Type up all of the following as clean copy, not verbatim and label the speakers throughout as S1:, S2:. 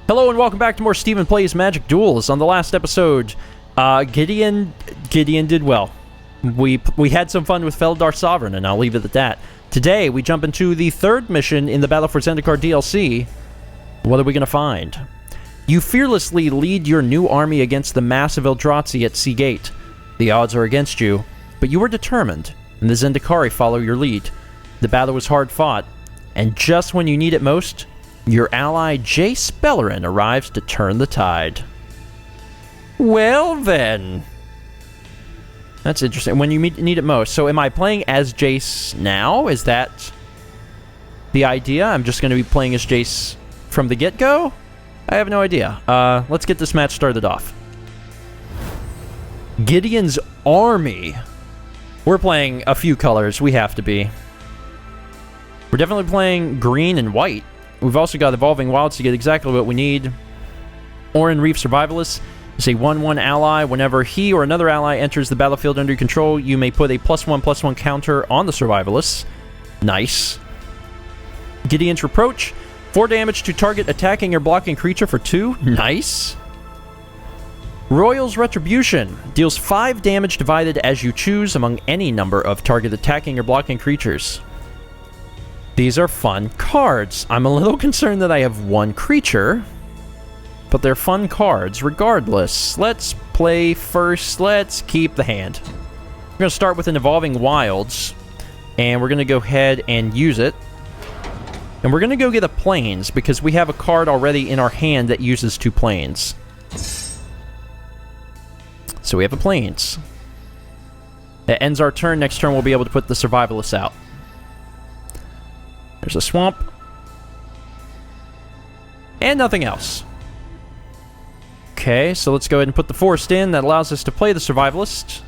S1: Hello and welcome back to more StephenPlays Magic Duels. On the last episode, Gideon did well. We had some fun with Feldar Sovereign, and I'll leave it at that. Today, we jump into the third mission in the Battle for Zendikar DLC. What are we going to find? You fearlessly lead your new army against the massive Eldrazi at Sea Gate. The odds are against you, but you are determined, and the Zendikari follow your lead. The battle was hard fought, and just when you need it most, your ally Jace Bellerin arrives to turn the tide. Well then. That's interesting. When you need it most. So am I playing as Jace now? Is that the idea? I'm just going to be playing as Jace from the get-go? I have no idea. Let's get this match started off. Gideon's army. We're playing a few colors. We have to be. We're definitely playing green and white. We've also got Evolving Wilds to get exactly what we need. Orin Reef Survivalist is a 1/1 ally. Whenever he or another ally enters the battlefield under your control, you may put a +1/+1 counter on the Survivalist. Nice. Gideon's Reproach. 4 damage to target attacking or blocking creature for 2. Nice. Royal's Retribution. Deals 5 damage divided as you choose among any number of target attacking or blocking creatures. These are fun cards. I'm a little concerned that I have 1 creature, but they're fun cards regardless. Let's play first. Let's keep the hand. We're going to start with an Evolving Wilds, and we're going to go ahead and use it. And we're going to go get a Plains, because we have a card already in our hand that uses 2 Plains. So we have a Plains. That ends our turn. Next turn we'll be able to put the Survivalists out. There's a Swamp. And nothing else. Okay, so let's go ahead and put the Forest in. That allows us to play the Survivalist.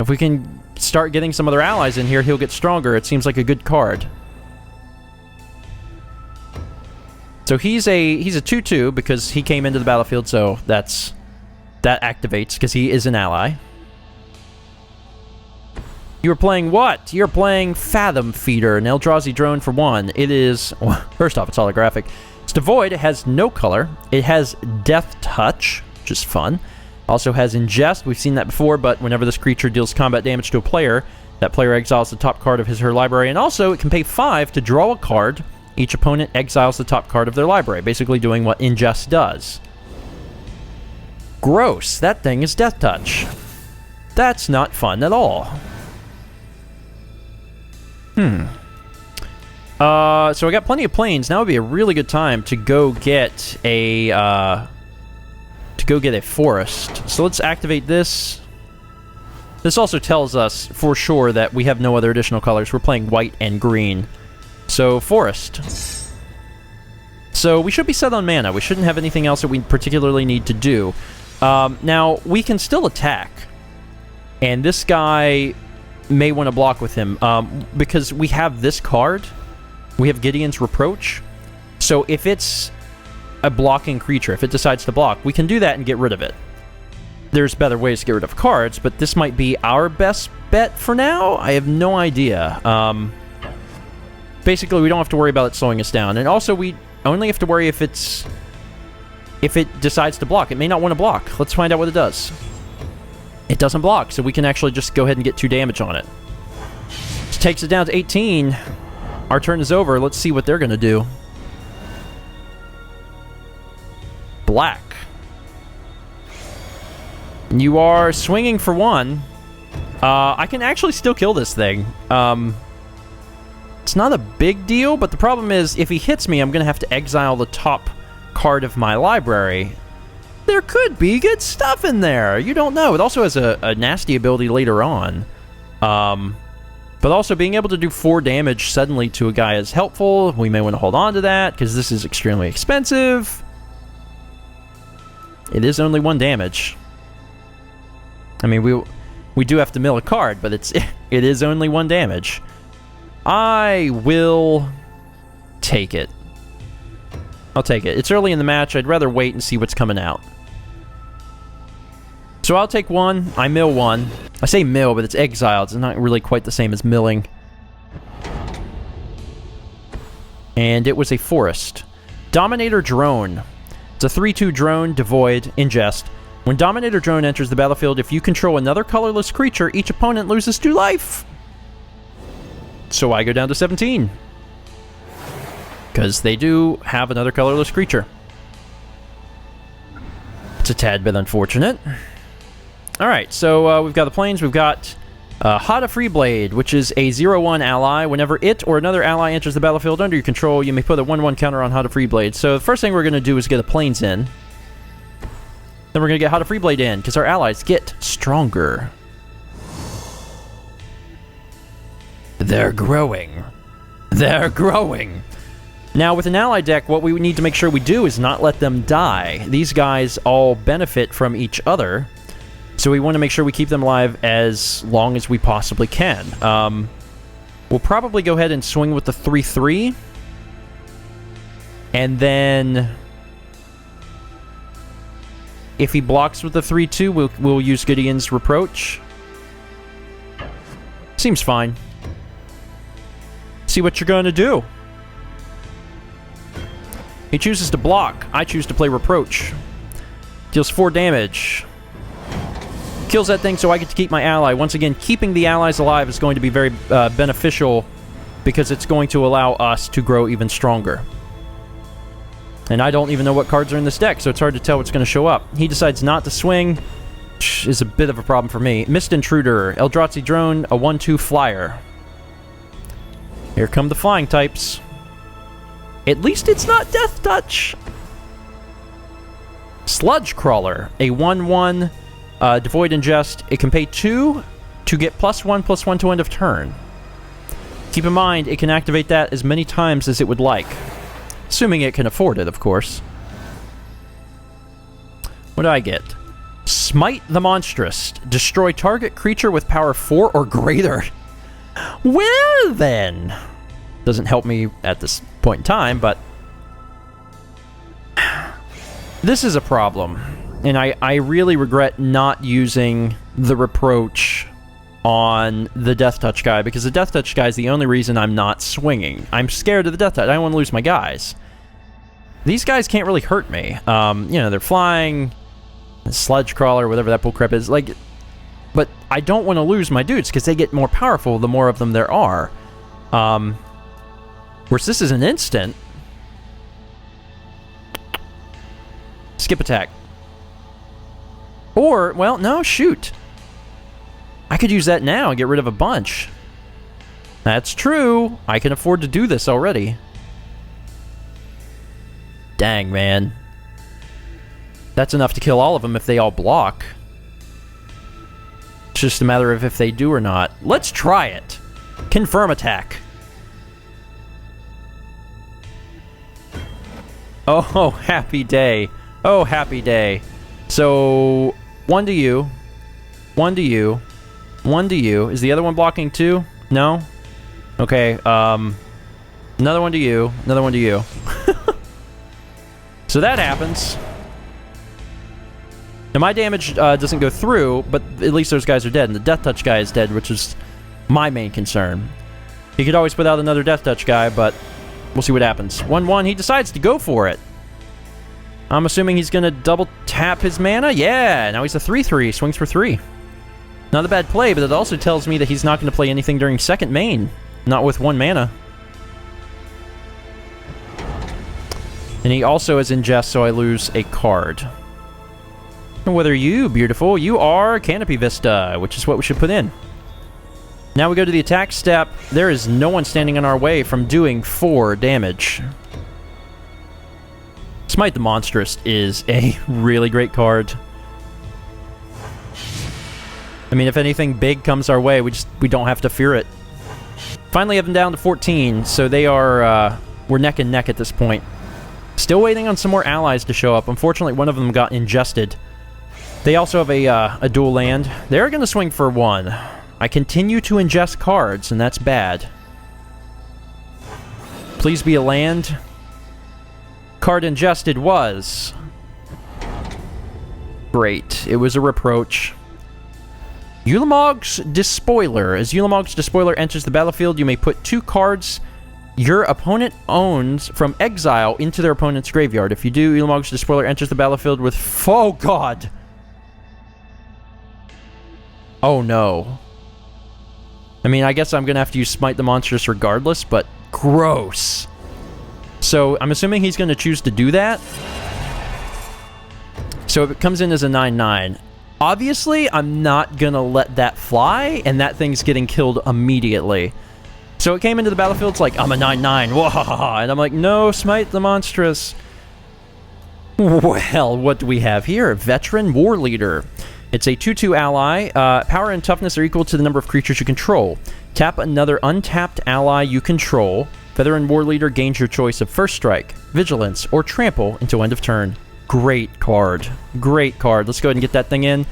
S1: If we can start getting some other allies in here, he'll get stronger. It seems like a good card. So he's a 2/2 because he came into the battlefield, so that activates because he is an ally. You're playing what? You're playing Fathom Feeder, an Eldrazi drone for 1. It is... Well, first off, it's holographic. It's devoid. It has no color. It has Death Touch, which is fun. Also has Ingest. We've seen that before, but whenever this creature deals combat damage to a player, that player exiles the top card of his or her library. And also, it can pay 5 to draw a card. Each opponent exiles the top card of their library, basically doing what Ingest does. Gross. That thing is Death Touch. That's not fun at all. So I got plenty of Plains. Now would be a really good time to go get a Forest. So let's activate this. This also tells us for sure that we have no other additional colors. We're playing white and green. So Forest. So we should be set on mana. We shouldn't have anything else that we particularly need to do. Now we can still attack, and this guy may want to block with him, because we have this card. We have Gideon's Reproach. So if it's a blocking creature, if it decides to block, we can do that and get rid of it. There's better ways to get rid of cards, but this might be our best bet for now. I have no idea. Basically, we don't have to worry about it slowing us down. And also, we only have to worry if it decides to block. It may not want to block. Let's find out what it does. It doesn't block, so we can actually just go ahead and get 2 damage on it. This takes it down to 18. Our turn is over. Let's see what they're going to do. Black. You are swinging for 1. I can actually still kill this thing. It's not a big deal, but the problem is, if he hits me, I'm going to have to exile the top card of my library. There could be good stuff in there. You don't know. It also has a nasty ability later on. But also, being able to do 4 damage suddenly to a guy is helpful. We may want to hold on to that, because this is extremely expensive. It is only 1 damage. I mean, we do have to mill a card, but it is only 1 damage. I will take it. I'll take it. It's early in the match. I'd rather wait and see what's coming out. So I'll take 1. I mill 1. I say mill, but it's exiled. It's not really quite the same as milling. And it was a forest. Dominator Drone. It's a 3/2 drone, devoid, ingest. When Dominator Drone enters the battlefield, if you control another colorless creature, each opponent loses 2 life. So I go down to 17. Because they do have another colorless creature. It's a tad bit unfortunate. Alright, so we've got the planes. We've got Hada Freeblade, which is a 0/1 ally. Whenever it or another ally enters the battlefield under your control, you may put a 1/1 counter on Hada Freeblade. So the first thing we're going to do is get the planes in. Then we're going to get Hada Freeblade in, because our allies get stronger. They're growing. They're growing. Now, with an ally deck, what we need to make sure we do is not let them die. These guys all benefit from each other, so we want to make sure we keep them alive as long as we possibly can. We'll probably go ahead and swing with the 3/3. And then if he blocks with the 3/2, we'll use Gideon's Reproach. Seems fine. See what you're going to do. He chooses to block. I choose to play Reproach. Deals 4 damage. Kills that thing so I get to keep my ally. Once again, keeping the allies alive is going to be very beneficial because it's going to allow us to grow even stronger. And I don't even know what cards are in this deck, so it's hard to tell what's going to show up. He decides not to swing, which is a bit of a problem for me. Mist Intruder, Eldrazi Drone, a 1/2 flyer. Here come the flying types. At least it's not Death Touch. Sludge Crawler, a 1/1 devoid ingest. It can pay 2 to get +1/+1 to end of turn. Keep in mind, it can activate that as many times as it would like. Assuming it can afford it, of course. What do I get? Smite the Monstrous. Destroy target creature with power 4 or greater. Well, then. Doesn't help me at this point in time, but this is a problem. And I really regret not using the Reproach on the Death Touch guy, because the Death Touch guy is the only reason I'm not swinging. I'm scared of the Death Touch. I don't want to lose my guys. These guys can't really hurt me. You know, they're flying, Sludge Crawler, whatever that bullcrap is. Like, but I don't want to lose my dudes, because they get more powerful the more of them there are. Whereas this is an instant. Skip attack. Or, well, no, shoot. I could use that now and get rid of a bunch. That's true. I can afford to do this already. Dang, man. That's enough to kill all of them if they all block. It's just a matter of if they do or not. Let's try it. Confirm attack. Oh, happy day. Oh, happy day. So, 1 to you. 1 to you. 1 to you. Is the other one blocking too? No? Okay, another one to you. Another one to you. So that happens. Now my damage doesn't go through, but at least those guys are dead, and the Death Touch guy is dead, which is my main concern. He could always put out another Death Touch guy, but we'll see what happens. 1/1, he decides to go for it. I'm assuming he's going to double tap his mana? Yeah, now he's a 3/3, swings for 3. Not a bad play, but it also tells me that he's not going to play anything during second main. Not with 1 mana. And he also has ingest, so I lose a card. And what are you, beautiful? You are Canopy Vista, which is what we should put in. Now we go to the attack step. There is no one standing in our way from doing 4 damage. Smite the Monstrous is a really great card. I mean, if anything big comes our way, we don't have to fear it. Finally have them down to 14, so they are, we're neck and neck at this point. Still waiting on some more allies to show up. Unfortunately, one of them got ingested. They also have a dual land. They're going to swing for 1. I continue to ingest cards, and that's bad. Please be a land. Card ingested was... Great. It was a Reproach. Ulamog's Despoiler. As Ulamog's Despoiler enters the battlefield, you may put 2 cards your opponent owns from exile into their opponent's graveyard. If you do, Ulamog's Despoiler enters the battlefield with... Oh, God! Oh, no. I mean, I guess I'm going to have to use Smite the Monstrous regardless, but gross. So, I'm assuming he's going to choose to do that. So, if it comes in as a 9/9... Obviously, I'm not going to let that fly, and that thing's getting killed immediately. So it came into the battlefield, it's like, I'm a 9/9, whoa, and I'm like, no, Smite the Monstrous. Well, what do we have here? Veteran War Leader. It's a 2/2 ally. Power and toughness are equal to the number of creatures you control. Tap another untapped ally you control. Veteran War Leader gains your choice of First Strike, Vigilance, or Trample until end of turn. Great card. Great card. Let's go ahead and get that thing in.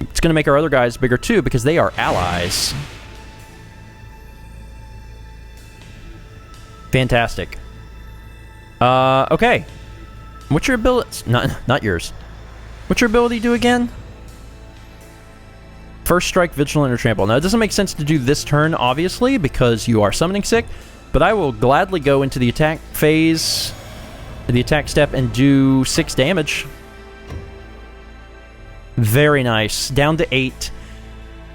S1: It's going to make our other guys bigger too because they are allies. Fantastic. Okay. What's your ability? Not yours. What's your ability do again? First Strike, Vigilant, or Trample. Now, it doesn't make sense to do this turn, obviously, because you are summoning sick, but I will gladly go into the attack phase, the attack step, and do 6 damage. Very nice. Down to 8.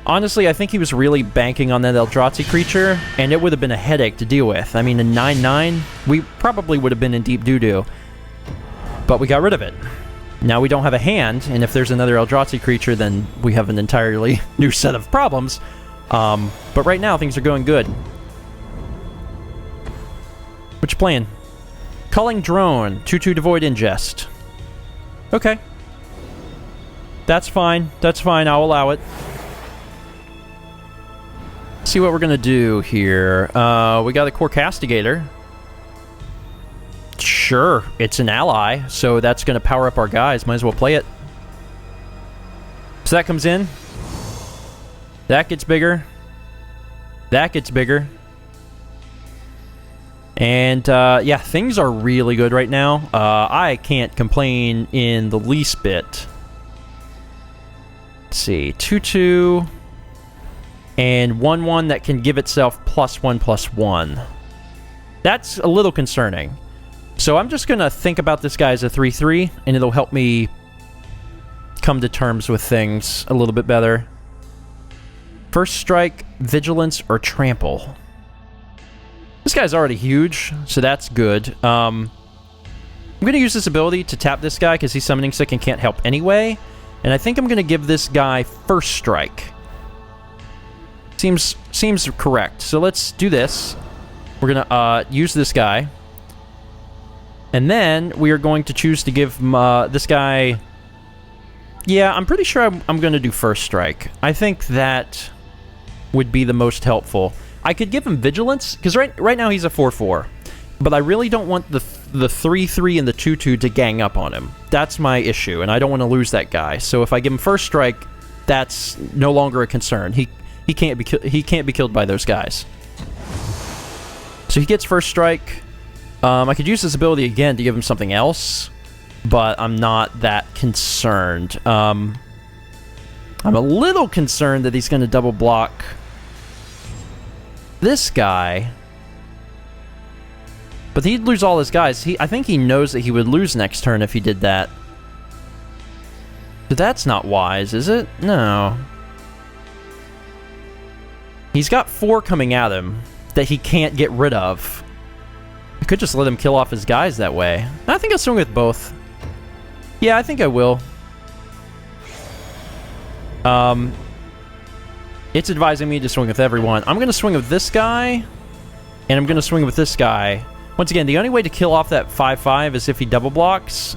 S1: Honestly, I think he was really banking on that Eldrazi creature, and it would have been a headache to deal with. I mean, a 9/9, we probably would have been in deep doo-doo. But we got rid of it. Now we don't have a hand, and if there's another Eldrazi creature, then we have an entirely new set of problems. But right now, things are going good. What you playing? Culling Drone, 2/2 Devoid Ingest. Okay. That's fine. That's fine. I'll allow it. See what we're gonna do here. We got a Core Castigator. Sure, it's an ally, so that's gonna power up our guys. Might as well play it. So that comes in. That gets bigger. That gets bigger. And, yeah, things are really good right now. I can't complain in the least bit. Let's see. 2/2... and 1/1 that can give itself +1/+1. That's a little concerning. So I'm just going to think about this guy as a 3/3, and it'll help me come to terms with things a little bit better. First Strike, Vigilance, or Trample. This guy's already huge, so that's good. I'm going to use this ability to tap this guy because he's summoning sick and can't help anyway. And I think I'm going to give this guy First Strike. Seems correct. So let's do this. We're going to use this guy. And then we are going to choose to give this guy... Yeah, I'm pretty sure I'm going to do First Strike. I think that would be the most helpful. I could give him Vigilance, because right now he's a 4/4. But I really don't want the 3/3 and the 2/2 to gang up on him. That's my issue, and I don't want to lose that guy. So if I give him First Strike, that's no longer a concern. He can't be killed by those guys. So he gets First Strike. I could use this ability again to give him something else, but I'm not that concerned. I'm a little concerned that he's going to double block this guy, but he'd lose all his guys. I think he knows that he would lose next turn if he did that. But that's not wise, is it? No. He's got 4 coming at him that he can't get rid of. I could just let him kill off his guys that way. I think I'll swing with both. Yeah, I think I will. It's advising me to swing with everyone. I'm going to swing with this guy, and I'm going to swing with this guy. Once again, the only way to kill off that 5/5 is if he double blocks,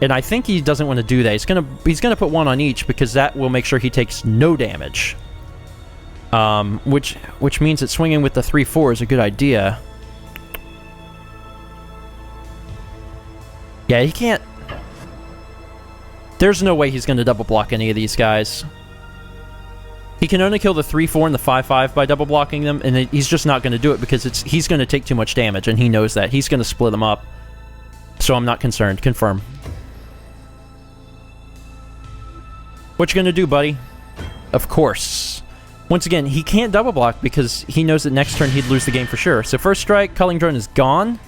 S1: and I think he doesn't want to do that. He's gonna put 1 on each because that will make sure he takes no damage. Which means that swinging with the 3/4 is a good idea. Yeah, he can't... There's no way he's going to double block any of these guys. He can only kill the 3/4 and the 5/5 by double blocking them, and he's just not going to do it because he's going to take too much damage, and he knows that. He's going to split them up. So I'm not concerned. Confirm. What you going to do, buddy? Of course. Once again, he can't double block because he knows that next turn he'd lose the game for sure. So first strike, Culling Drone is gone.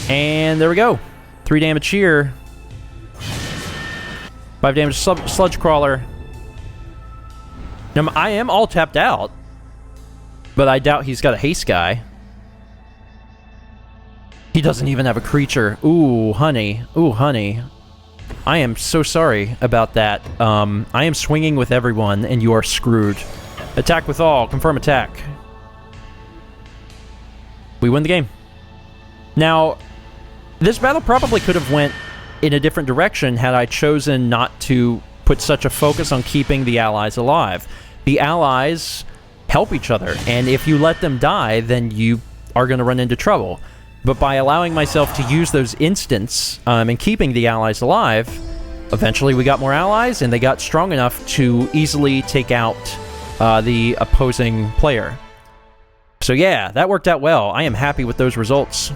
S1: And there we go. 3 damage here. 5 damage Sludge Crawler. Now, I am all tapped out, but I doubt he's got a haste guy. He doesn't even have a creature. Ooh, honey. Ooh, honey. I am so sorry about that. I am swinging with everyone, and you are screwed. Attack with all. Confirm attack. We win the game. Now, this battle probably could have went in a different direction had I chosen not to put such a focus on keeping the allies alive. The allies help each other, and if you let them die, then you are going to run into trouble. But by allowing myself to use those instants and keeping the allies alive, eventually we got more allies, and they got strong enough to easily take out the opposing player. So yeah, that worked out well. I am happy with those results.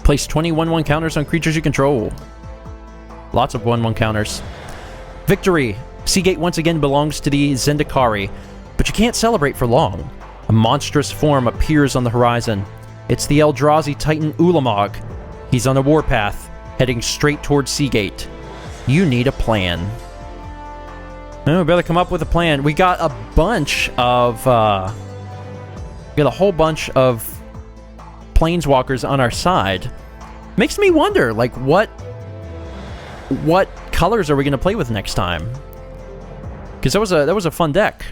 S1: Place 20 1/1 counters on creatures you control. Lots of 1/1 counters. Victory! Seagate once again belongs to the Zendikari, but you can't celebrate for long. A monstrous form appears on the horizon. It's the Eldrazi Titan Ulamog. He's on a warpath, heading straight towards Seagate. You need a plan. Oh, we better come up with a plan. We got a bunch of, we got a whole bunch of planeswalkers on our side. Makes me wonder, like, what colors are we going to play with next time? Because that was a fun deck.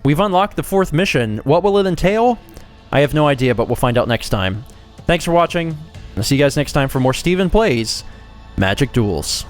S1: We've unlocked the 4th mission. What will it entail? I have no idea, but we'll find out next time. Thanks for watching. I'll see you guys next time for more Stephen Plays Magic Duels.